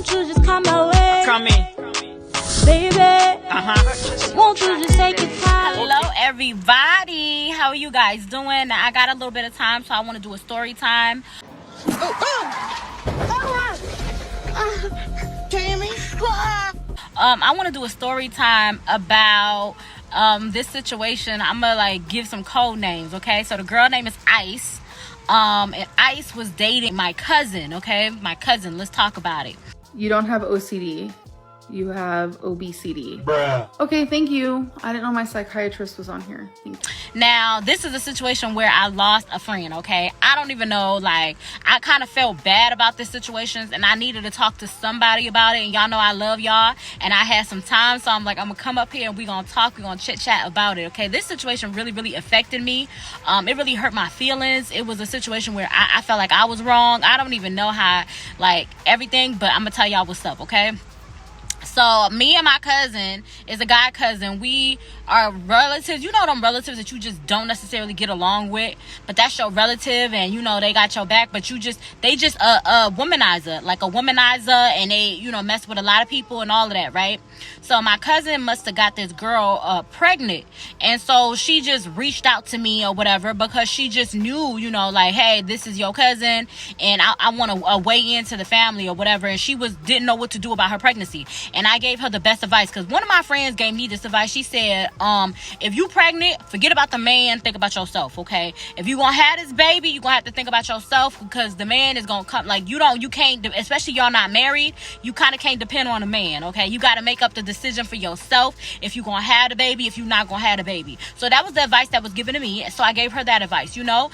Won't you just come my way? Come in. Baby, won't you just take your time? Hello everybody, how are you guys doing? Now, I got a little bit of time, so I want to do a story time. Tammy? I want to do a story time about this situation. I'm gonna like give some code names, okay? So the girl name is Ice, and Ice was dating my cousin, okay? My cousin. Let's talk about it. You don't have OCD. You have obesity. Bruh. Okay, thank you. I didn't know my psychiatrist was on here. Thanks. Now, this is a situation where I lost a friend, okay? I don't even know, like, I kind of felt bad about this situation, and I needed to talk to somebody about it, and y'all know I love y'all, and I had some time, so I'm like, I'm gonna come up here, and we're gonna talk, we're gonna chit-chat about it, okay? This situation really, really affected me. It really hurt my feelings. It was a situation where I felt like I was wrong. I don't even know how, like, everything, but I'm gonna tell y'all what's up, okay? So me and my cousin is a guy cousin. We are relatives. You know them relatives that you just don't necessarily get along with, but that's your relative, and you know they got your back, but they just a womanizer, like a womanizer, and they, you know, mess with a lot of people and all of that, right? So my cousin must have got this girl pregnant, and so she just reached out to me or whatever, because she just knew, you know, like, hey, this is your cousin, and I want to weigh into the family or whatever, and she didn't know what to do about her pregnancy. And I gave her the best advice, because one of my friends gave me this advice. She said, if you pregnant, forget about the man, think about yourself, okay? If you gonna have this baby, you gonna have to think about yourself, because the man is gonna come, like, you can't, especially y'all not married, you kind of can't depend on a man, okay? You got to make up the decision for yourself if you gonna have the baby, if you're not gonna have the baby. So that was the advice that was given to me, so I gave her that advice, you know?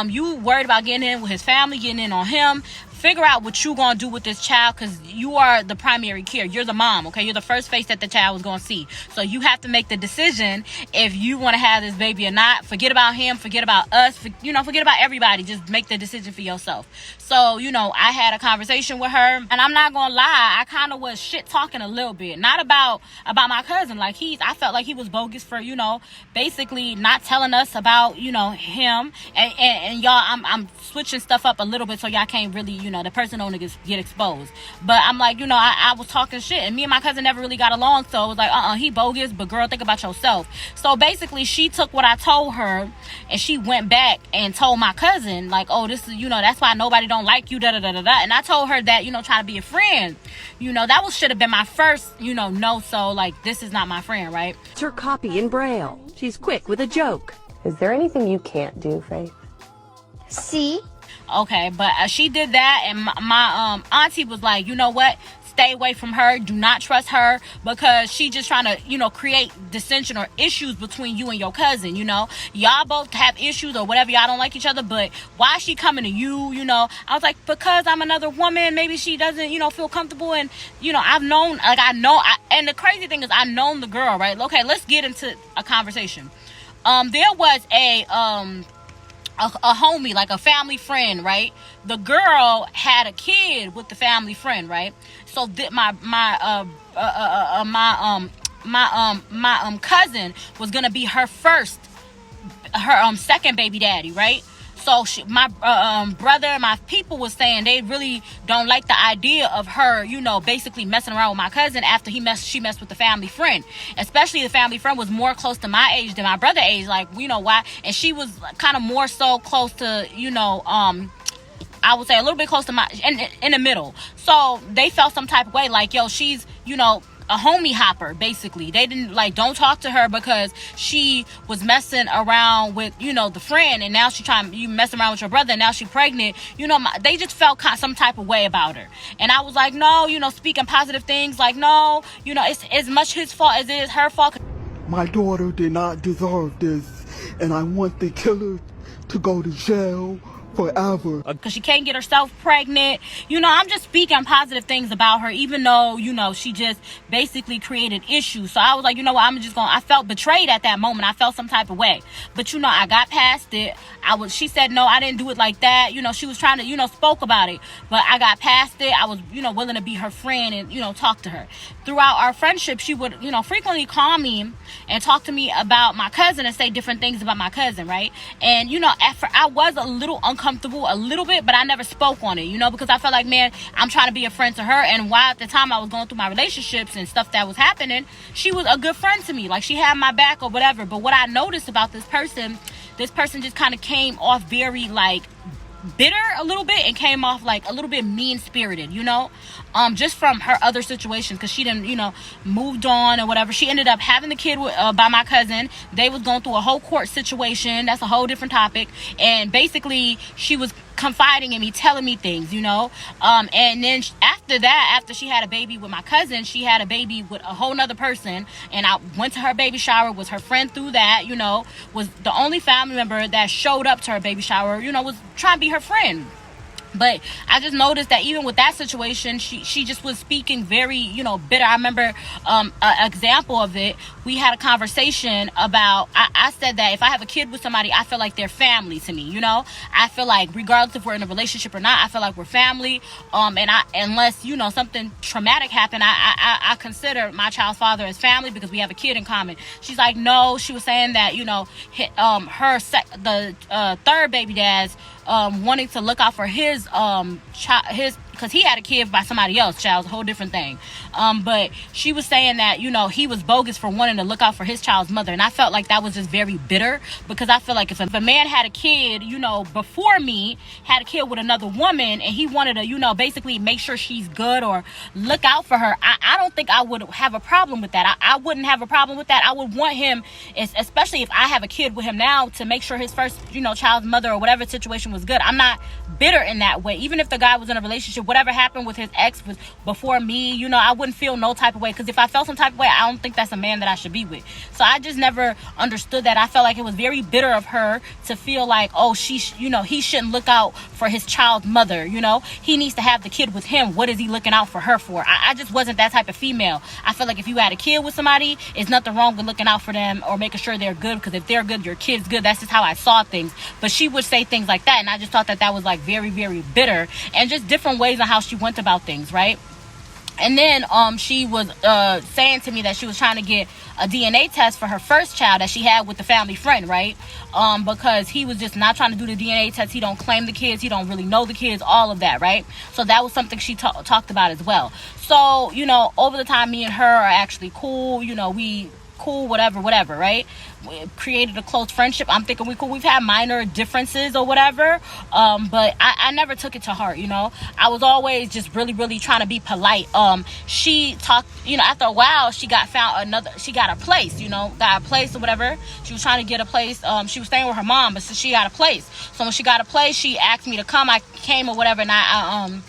You worried about getting in with his family, getting in on him. Figure out what you gonna do with this child, because you are the primary care. You're the mom, okay? You're the first face that the child was gonna see. So you have to make the decision if you want to have this baby or not. Forget about him, forget about us, forget about everybody. Just make the decision for yourself. So, you know, I had a conversation with her, and I'm not gonna lie, I kind of was shit talking a little bit. Not about my cousin. Like, I felt like he was bogus for, you know, basically not telling us about, you know, him. And y'all, I'm switching stuff up a little bit so y'all can't really, you know, the person don't get exposed. But I'm like, you know, I was talking shit, and me and my cousin never really got along, so it was like, he bogus, but girl, think about yourself. So basically, she took what I told her, and she went back and told my cousin, like, oh, this is, you know, that's why nobody don't like you, da-da-da-da-da. And I told her that, you know, try to be a friend. You know, that should have been my first, you know, no, so, like, this is not my friend, right? It's her copy in Braille. She's quick with a joke. Is there anything you can't do, Faith? See? Okay, but she did that, and my auntie was like, you know what? Stay away from her. Do not trust her, because she just trying to, you know, create dissension or issues between you and your cousin, you know? Y'all both have issues or whatever. Y'all don't like each other, but why is she coming to you, you know? I was like, because I'm another woman. Maybe she doesn't, you know, feel comfortable, and, you know, and the crazy thing is I've known the girl, right? Okay, let's get into a conversation. There was a homie, like a family friend, right? The girl had a kid with the family friend, right? So my cousin was gonna be her second baby daddy, right? So my brother, my people was saying they really don't like the idea of her, you know, basically messing around with my cousin after she messed with the family friend. Especially the family friend was more close to my age than my brother's age, like, you know why? And she was kind of more so close to, you know, I would say a little bit close to in the middle. So they felt some type of way, like, yo, she's, you know, a homie hopper, basically. They didn't, like, don't talk to her because she was messing around with, you know, the friend, and now you messing around with your brother, and now she's pregnant. You know, they just felt some type of way about her. And I was like, no, you know, speaking positive things, like, no, you know, it's as much his fault as it is her fault. My daughter did not deserve this, and I want the killer to go to jail forever. Because she can't get herself pregnant. You know, I'm just speaking positive things about her, even though, you know, she just basically created issues. So I was like, you know what, I felt betrayed at that moment. I felt some type of way. But, you know, I got past it. She said, no, I didn't do it like that. You know, she was trying to, you know, spoke about it. But I got past it. I was, you know, willing to be her friend and, you know, talk to her. Throughout our friendship, she would, you know, frequently call me and talk to me about my cousin and say different things about my cousin, right? And, you know, I was a little uncomfortable uncomfortable a little bit, but I never spoke on it, you know, because I felt like, man, I'm trying to be a friend to her. And while at the time I was going through my relationships and stuff that was happening, she was a good friend to me. Like, she had my back or whatever. But what I noticed about this person just kind of came off very, like, bitter a little bit, and came off like a little bit mean-spirited, you know, just from her other situations, because she didn't, you know, moved on or whatever. She ended up having the kid by my cousin. They was going through a whole court situation. That's a whole different topic. And basically she was confiding in me, telling me things, you know, and then after that, after she had a baby with my cousin, she had a baby with a whole nother person, and I went to her baby shower, was her friend through that, you know, was the only family member that showed up to her baby shower, you know, was trying to be her friend. But I just noticed that even with that situation, she just was speaking very, you know, bitter. I remember an example of it. We had a conversation about, I said that if I have a kid with somebody, I feel like they're family to me, you know. I feel like regardless if we're in a relationship or not, I feel like we're family. And unless, you know, something traumatic happened, I consider my child's father as family because we have a kid in common. She's like, no. She was saying that, you know, the third baby dad's wanting to look out for his because he had a kid by somebody else, child, a whole different thing. But she was saying that, you know, he was bogus for wanting to look out for his child's mother. And I felt like that was just very bitter, because I feel like if a man had a kid, you know, before me, had a kid with another woman, and he wanted to, you know, basically make sure she's good or look out for her, I don't think I would have a problem with that. I wouldn't have a problem with that. I would want him, especially if I have a kid with him now, to make sure his first, you know, child's mother or whatever situation was good. I'm not bitter in that way. Even if the guy was in a relationship, whatever happened with his ex was before me, you know, I wouldn't feel no type of way, because if I felt some type of way, I don't think that's a man that I should be with. So I just never understood that. I felt like it was very bitter of her to feel like, oh, you know, he shouldn't look out for his child's mother, you know, he needs to have the kid with him. What is he looking out for her for? I just wasn't that type of female. I feel like if you had a kid with somebody, it's nothing wrong with looking out for them or making sure they're good, because if they're good, your kid's good. That's just how I saw things. But she would say things like that, and I just thought that was like very, very bitter, and just different ways on how she went about things, right? And then she was saying to me that she was trying to get a DNA test for her first child that she had with the family friend, right? Because he was just not trying to do the DNA test. He don't claim the kids. He don't really know the kids, all of that, right? So that was something she talked about as well. So, you know, over the time, me and her are actually cool. You know, we cool, whatever, right? We created a close friendship. I'm thinking we cool. We've had minor differences or whatever, but I never took it to heart, you know. I was always just really, really trying to be polite. She talked, you know, after a while, she got a place, you know, got a place or whatever. She was trying to get a place. She was staying with her mom, but she got a place. So when she got a place, she asked me to come. I came or whatever, and I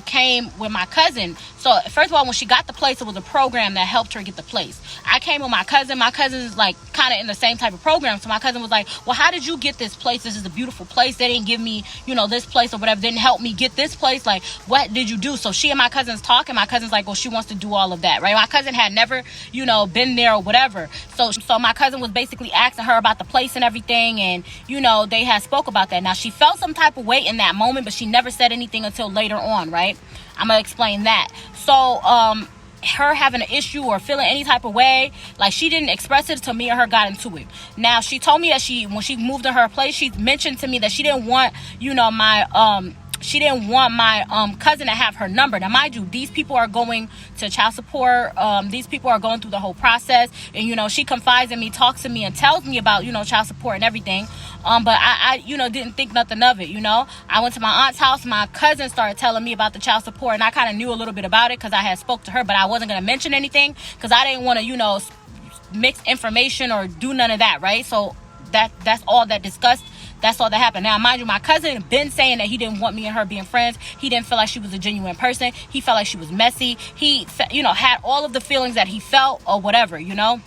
came with my cousin. So first of all, when she got the place, it was a program that helped her get the place. I came with my cousin. My cousin is like kind of in the same type of program. So my cousin was like, well, how did you get this place? This is a beautiful place. They didn't give me, you know, this place or whatever. Didn't help me get this place. Like, what did you do? So she and my cousin's talking. My cousin's like, well, she wants to do all of that, right? My cousin had never, you know, been there or whatever. So my cousin was basically asking her about the place and everything. And, you know, they had spoke about that. Now, she felt some type of way in that moment, but she never said anything until later on, right? I'm gonna explain that. So her having an issue or feeling any type of way, like, she didn't express it until me and her got into it. Now, she told me that when she moved to her place, she mentioned to me that she didn't want, you know, my cousin to have her number. Now, mind you, these people are going to child support. These people are going through the whole process. And, you know, she confides in me, talks to me, and tells me about, you know, child support and everything. But I, you know, didn't think nothing of it, you know. I went to my aunt's house. My cousin started telling me about the child support, and I kind of knew a little bit about it because I had spoke to her, but I wasn't going to mention anything because I didn't want to, you know, mix information or do none of that, right? So that's all that discussed. That's all that happened. Now, mind you, my cousin been saying that he didn't want me and her being friends. He didn't feel like she was a genuine person. He felt like she was messy. He, you know, had all of the feelings that he felt or whatever, you know.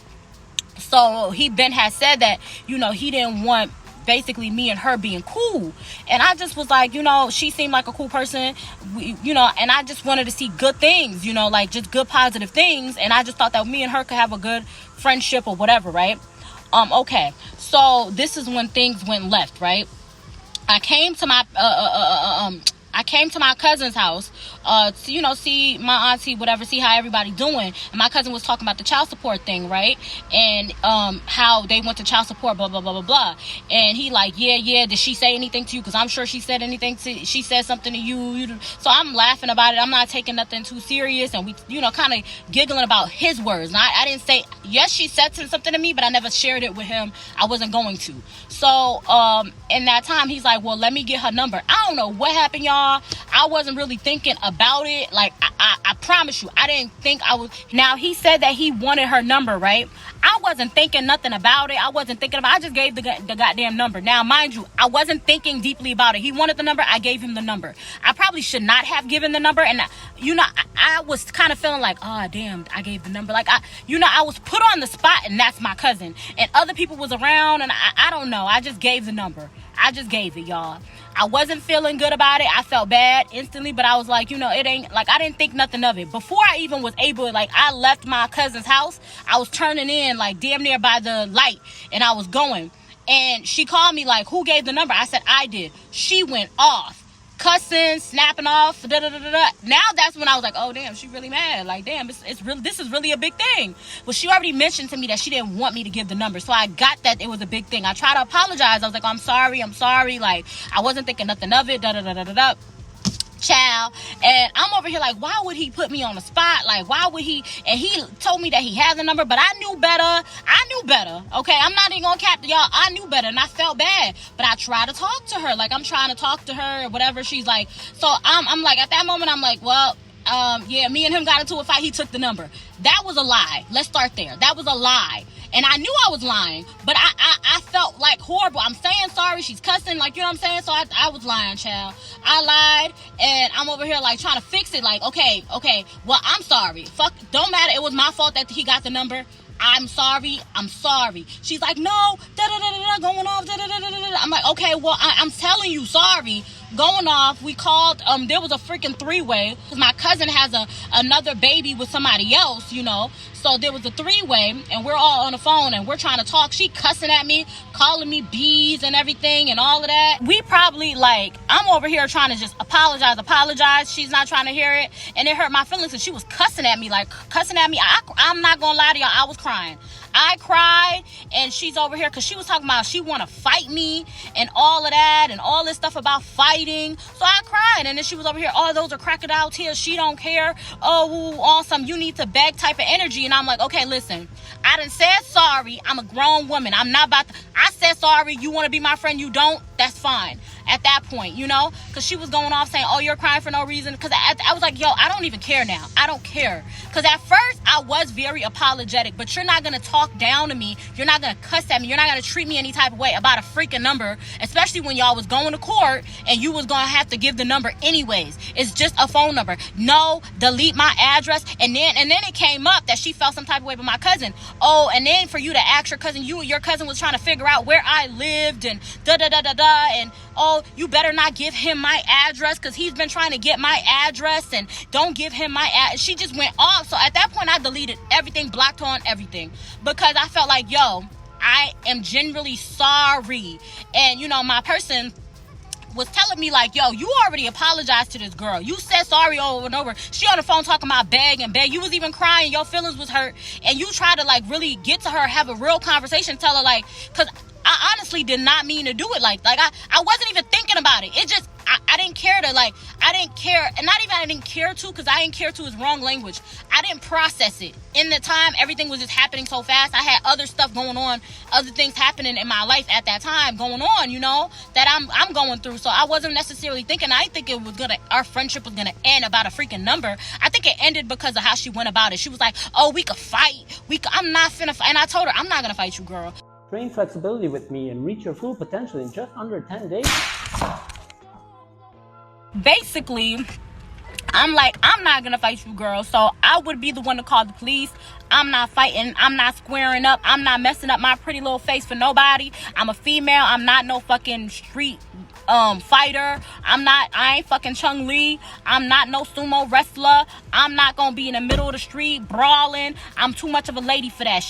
So he been had said that, you know, he didn't want basically me and her being cool. And I just was like, you know, she seemed like a cool person, you know, and I just wanted to see good things, you know, like just good positive things. And I just thought that me and her could have a good friendship or whatever, right? Okay, so this is when things went left, right? I came to my I came to my cousin's house to, see my auntie, whatever, see how everybody doing. And my cousin was talking about the child support thing, right? And how they went to child support, blah, blah, blah, blah, blah. And he like, yeah, did she say anything to you? Because I'm sure she said she said something to you. So I'm laughing about it. I'm not taking nothing too serious. And we, kind of giggling about his words. And I didn't say, yes, she said something to me, but I never shared it with him. I wasn't going to. So in that time, he's like, well, let me get her number. I don't know what happened, y'all. I wasn't really thinking about it. Like, I promise you, I didn't think I was. Now, he said that he wanted her number, right? I wasn't thinking nothing about it. I just gave the goddamn number. Now, mind you, I wasn't thinking deeply about it. He wanted the number. I gave him the number. I probably should not have given the number. And, I was kind of feeling like, oh, damn, I gave the number. Like, I was put on the spot, and that's my cousin. And other people was around, and I don't know. I just gave the number. I just gave it, y'all. I wasn't feeling good about it. I felt bad instantly, but I was like, it ain't, like, I didn't think nothing of it. Before I even was able, like, I left my cousin's house, I was turning in, like, damn near by the light, and I was going. And she called me, like, who gave the number? I said, I did. She went off. Cussing, snapping off, da-da-da-da-da. Now that's when I was like, oh, damn, she really mad. Like, damn, it's really, this is really a big thing. But she already mentioned to me that she didn't want me to give the number. So I got that it was a big thing. I tried to apologize. I was like, I'm sorry. Like, I wasn't thinking nothing of it, da-da-da-da-da-da. Child. And I'm over here like, why would he put me on the spot? Like, why would he? And he told me that he had the number, but I knew better. Okay, I'm not even gonna cap to y'all. I knew better, and I felt bad. But I tried to talk to her. Like, I'm trying to talk to her or whatever. She's like, so I'm like, at that moment, I'm like, well, yeah, me and him got into a fight. He took the number. That was a lie. Let's start there. That was a lie. And I knew I was lying, but I felt like horrible. I'm saying sorry. She's cussing, like, you know what I'm saying? So I was lying, child. I lied, and I'm over here, like, trying to fix it. Like, okay, well, I'm sorry. Fuck, don't matter. It was my fault that he got the number. I'm sorry. She's like, no, da-da-da-da-da, going off, da-da-da-da-da. I'm like, okay, well, I'm telling you, sorry. Going off, we called, there was a freaking three-way. My cousin has another baby with somebody else, So there was a three-way, and we're all on the phone, and we're trying to talk. She cussing at me, calling me bees and everything and all of that. We probably, like, I'm over here trying to just apologize. She's not trying to hear it, and it hurt my feelings, and she was cussing at me. I'm not gonna lie to y'all, I was crying. I cried, and she's over here because she was talking about she want to fight me and all of that and all this stuff about fighting. So I cried, and then she was over here, oh, those are crocodile tears. She don't care. Oh, awesome. You need to beg type of energy. And I'm like, okay, listen, I done said sorry. I'm a grown woman. I'm not about to, I said sorry. You want to be my friend? You don't? That's fine. At that point, because she was going off saying, oh, you're crying for no reason. Because I was like, yo, I don't even care now. I don't care. Because at first I was very apologetic, but you're not going to talk down to me. You're not going to cuss at me. You're not going to treat me any type of way about a freaking number, especially when y'all was going to court and you was going to have to give the number anyways. It's just a phone number. No, delete my address. And then it came up that she felt some type of way with my cousin. Oh, and then for you to ask your cousin, your cousin was trying to figure out where I lived and da-da-da-da-da. And, oh, you better not give him my address because he's been trying to get my address, and don't give him my address. She just went off. So at that point, I deleted everything, blocked her on everything, because I felt like, yo, I am genuinely sorry. And, my person was telling me, like, yo, you already apologized to this girl. You said sorry over and over. She on the phone talking about beg. You was even crying. Your feelings was hurt. And you tried to, like, really get to her, have a real conversation, tell her, like, because I honestly did not mean to do it. Like I wasn't even thinking about it. It just, I didn't care to, like, I didn't care. And not even I didn't care to, because I didn't care to is wrong language. I didn't process it. In the time, everything was just happening so fast. I had other stuff going on, other things happening in my life at that time going on, that I'm going through. So I wasn't necessarily thinking, I didn't think our friendship was gonna end about a freaking number. I think it ended because of how she went about it. She was like, oh, we could fight. I'm not finna fight. And I told her, I'm not gonna fight you, girl. Train flexibility with me and reach your full potential in just under 10 days. Basically, I'm like, I'm not gonna fight you, girl. So I would be the one to call the police. I'm not fighting. I'm not squaring up. I'm not messing up my pretty little face for nobody. I'm a female. I'm not no fucking street fighter. I ain't fucking Chung Lee. I'm not no sumo wrestler. I'm not gonna be in the middle of the street brawling. I'm too much of a lady for that.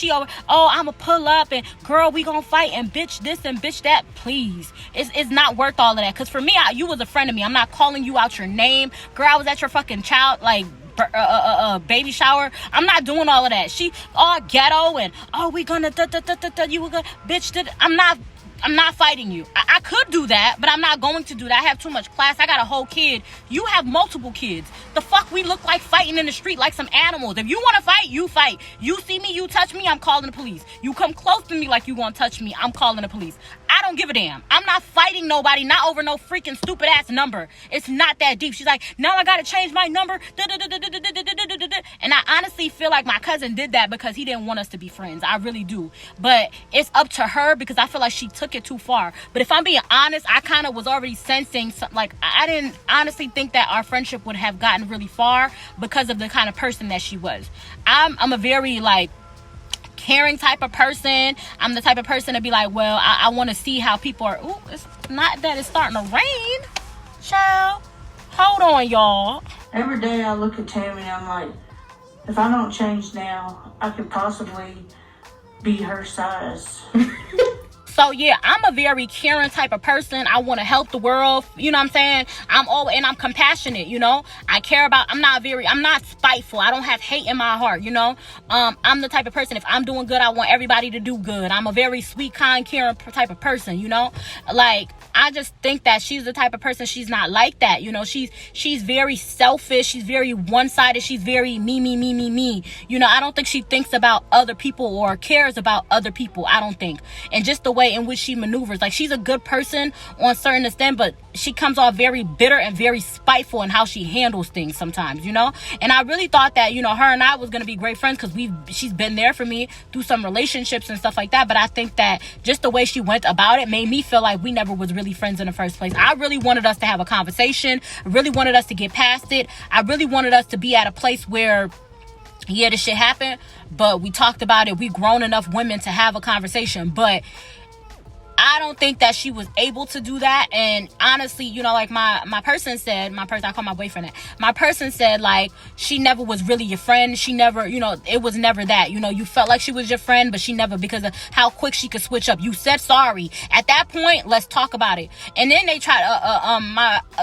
I'ma pull up and girl, we gonna fight and bitch this and bitch that. Please, it's not worth all of that. Cause for me, you was a friend of me. I'm not calling you out your name, girl. I was at your fucking baby shower. I'm not doing all of that. She all ghetto and we gonna you were gonna bitch. I'm not fighting you. I could do that, but I'm not going to do that. I have too much class. I got a whole kid. You have multiple kids. The fuck we look like fighting in the street like some animals. If you want to fight, you fight. You see me, you touch me, I'm calling the police. You come close to me like you want to touch me, I'm calling the police. I don't give a damn. I'm not fighting nobody, not over no freaking stupid ass number. It's not that deep. She's like, now I gotta change my number. And I honestly feel like my cousin did that because he didn't want us to be friends. I really do. But it's up to her because I feel like she took it too far. But if I'm being honest, I kind of was already sensing like I didn't honestly think that our friendship would have gotten really far because of the kind of person that she was. I'm a very like caring type of person. I'm the type of person to be like, well, I want to see how people are. Ooh, it's not that it's starting to rain. Child, hold on, y'all. Every day I look at Tammy and I'm like, if I don't change now, I could possibly be her size. So yeah, I'm a very caring type of person. I want to help the world. You know what I'm saying? I'm compassionate, you know? I'm not spiteful. I don't have hate in my heart, you know? I'm the type of person, if I'm doing good, I want everybody to do good. I'm a very sweet, kind, caring type of person, you know? Like, I just think that she's the type of person, she's not like that, you know? She's very selfish. She's very one-sided. She's very me. You know, I don't think she thinks about other people or cares about other people. I don't think. And just the way in which she maneuvers, like, she's a good person on certain extent, but she comes off very bitter and very spiteful in how she handles things sometimes, you know? And I really thought that, you know, her and I was gonna be great friends because she's been there for me through some relationships and stuff like that. But I think that just the way she went about it made me feel like we never was really friends in the first place. I really wanted us to have a conversation. I really wanted us to get past it. I really wanted us to be at a place where, yeah, this shit happened, but we talked about it. We grown enough women to have a conversation. But I don't think that she was able to do that. And honestly, you know, like my person, I call my boyfriend that. My person said, like, she never was really your friend. She never, you know, it was never that. You know, you felt like she was your friend, but she never, because of how quick she could switch up. You said sorry. At that point, let's talk about it. And then they tried,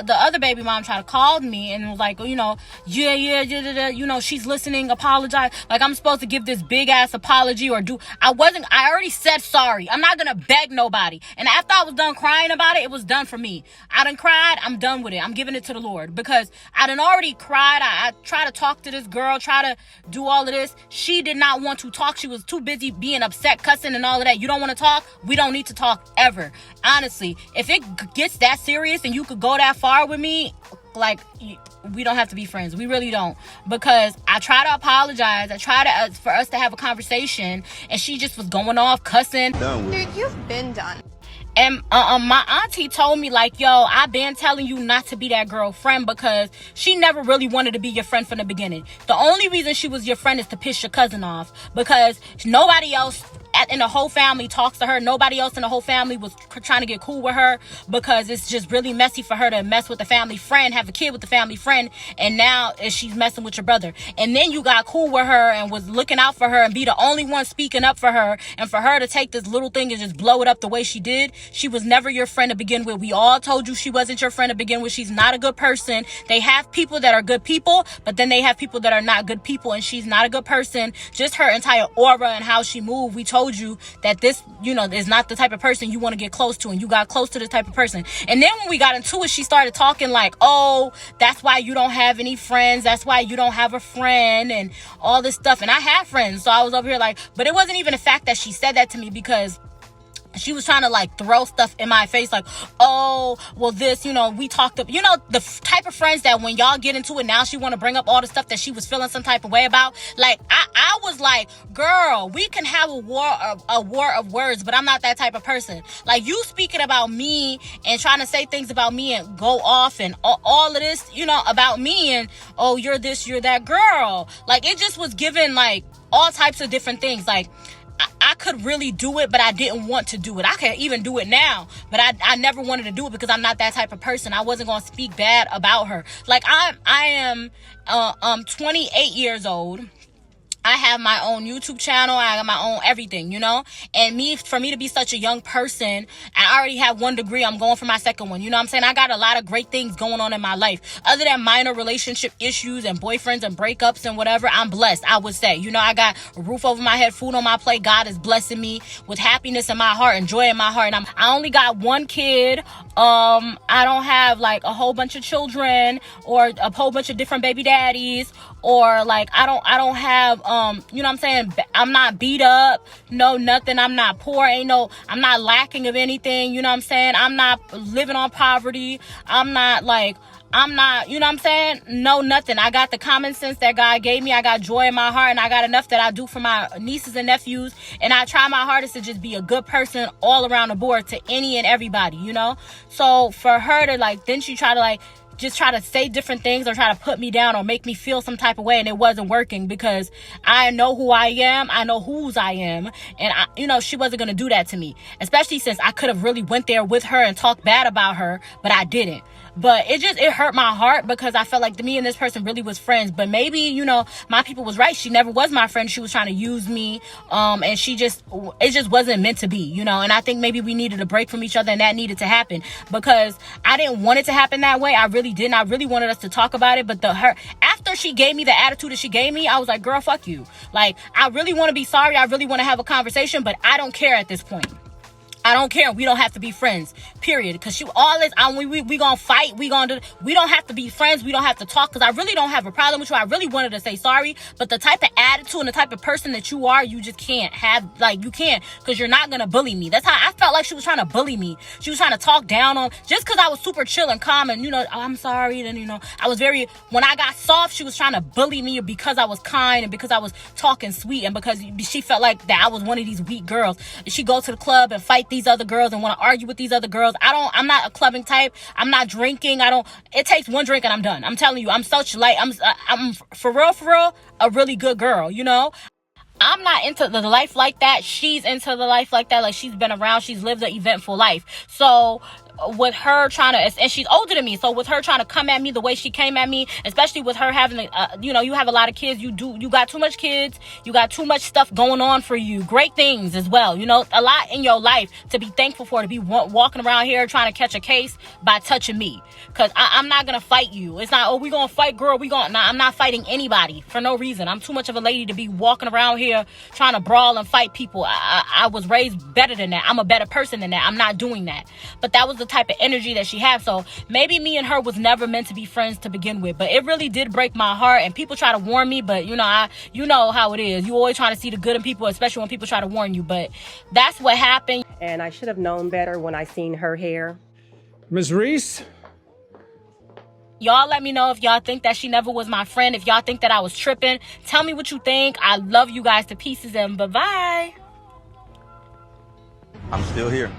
the other baby mom tried to call me and was like, you know, you know, she's listening, apologize. Like, I'm supposed to give this big ass apology or I already said sorry. I'm not gonna beg nobody. And after I was done crying about it, it was done for me. I done cried. I'm done with it. I'm giving it to the Lord because I done already cried. I tried to talk to this girl, try to do all of this. She did not want to talk. She was too busy being upset, cussing and all of that. You don't want to talk? We don't need to talk ever. Honestly, if it gets that serious and you could go that far with me, like, we don't have to be friends. We really don't. Because I try to apologize. I try to for us to have a conversation, and she just was going off cussing. Dude, you've been done. And my auntie told me, like, yo, I've been telling you not to be that girlfriend because she never really wanted to be your friend from the beginning. The only reason she was your friend is to piss your cousin off because nobody else in the whole family talks to her. Nobody else in the whole family was trying to get cool with her because it's just really messy for her to mess with the family friend, have a kid with the family friend, and now she's messing with your brother. And then you got cool with her and was looking out for her and be the only one speaking up for her, and for her to take this little thing and just blow it up the way she did. She was never your friend to begin with. We all told you she wasn't your friend to begin with. She's not a good person. They have people that are good people, but then they have people that are not good people, and she's not a good person. Just her entire aura and how she moved, we told you that this, you know, is not the type of person you want to get close to, and you got close to this type of person. And then when we got into it, she started talking like, oh, that's why you don't have any friends, that's why you don't have a friend, and all this stuff. And I have friends, so I was over here like, but it wasn't even the fact that she said that to me, because she was trying to like throw stuff in my face like, oh, well, this, you know, we talked, you know, the type of friends that when y'all get into it, now she want to bring up all the stuff that she was feeling some type of way about. Like, I was like, girl, we can have a war of words, but I'm not that type of person. Like, you speaking about me and trying to say things about me and go off and all of this, you know, about me, and, oh, you're this, you're that, girl. Like, it just was given like all types of different things. Like, I could really do it, but I didn't want to do it. I can even do it now, but I never wanted to do it because I'm not that type of person. I wasn't going to speak bad about her. Like, I am 28 years old. I have my own YouTube channel. I have my own everything, you know? And for me to be such a young person, I already have 1 degree. I'm going for my 2nd one. You know what I'm saying? I got a lot of great things going on in my life. Other than minor relationship issues and boyfriends and breakups and whatever, I'm blessed, I would say. You know, I got a roof over my head, food on my plate. God is blessing me with happiness in my heart and joy in my heart. And I only got 1 kid. I don't have like a whole bunch of children or a whole bunch of different baby daddies, or like I don't have you know what I'm saying, I'm not beat up, no nothing. I'm not poor, I'm not lacking of anything, you know what I'm saying? I'm not living on poverty. I'm not, you know what I'm saying? No, nothing. I got the common sense that God gave me. I got joy in my heart, and I got enough that I do for my nieces and nephews. And I try my hardest to just be a good person all around the board to any and everybody, you know? So for her to then she try to just try to say different things or try to put me down or make me feel some type of way, and it wasn't working because I know who I am. I know whose I am. And she wasn't going to do that to me, especially since I could have really went there with her and talked bad about her, but I didn't. But it hurt my heart because I felt like me and this person really was friends. But maybe, my people was right. She never was my friend. She was trying to use me. And it just wasn't meant to be, And I think maybe we needed a break from each other, and that needed to happen because I didn't want it to happen that way. I really didn't. I really wanted us to talk about it. But after she gave me the attitude that she gave me, I was like, girl, fuck you. Like, I really want to be sorry. I really want to have a conversation, but I don't care at this point. I don't care. We don't have to be friends, period. Because we gonna fight. We don't have to be friends. We don't have to talk because I really don't have a problem with you. I really wanted to say sorry, but the type of attitude and the type of person that you are, you just can't have, you can't, because you're not gonna bully me. That's how I felt like she was trying to bully me. She was trying to talk down on, just because I was super chill and calm and, I'm sorry. Then, I was when I got soft, she was trying to bully me because I was kind and because I was talking sweet and because she felt like that I was one of these weak girls. And she go to the club and fight these other girls and want to argue with these other girls. I'm not a clubbing type. I'm not drinking. It takes 1 drink and I'm done. I'm telling you, I'm such I'm for real, a really good girl, I'm not into the life like that. She's into the life like that. Like, she's been around. She's lived an eventful life. So with her trying to, and she's older than me, so with her trying to come at me the way she came at me, especially with her having, you have a lot of kids, you got too much kids, you got too much stuff going on for you, great things as well, a lot in your life to be thankful for, to be walking around here trying to catch a case by touching me, because I'm not gonna fight you. It's not, we gonna fight, girl, I'm not fighting anybody for no reason. I'm too much of a lady to be walking around here trying to brawl and fight people. I was raised better than that. I'm a better person than that. I'm not doing that. But that was the type of energy that she had. So maybe me and her was never meant to be friends to begin with. But it really did break my heart. And people try to warn me, but you know how it is. You always trying to see the good in people, especially when people try to warn you. But that's what happened. And I should have known better when I seen her hair. Ms. Reese? Y'all let me know if y'all think that she never was my friend. If y'all think that I was tripping, tell me what you think. I love you guys to pieces, and bye-bye. I'm still here.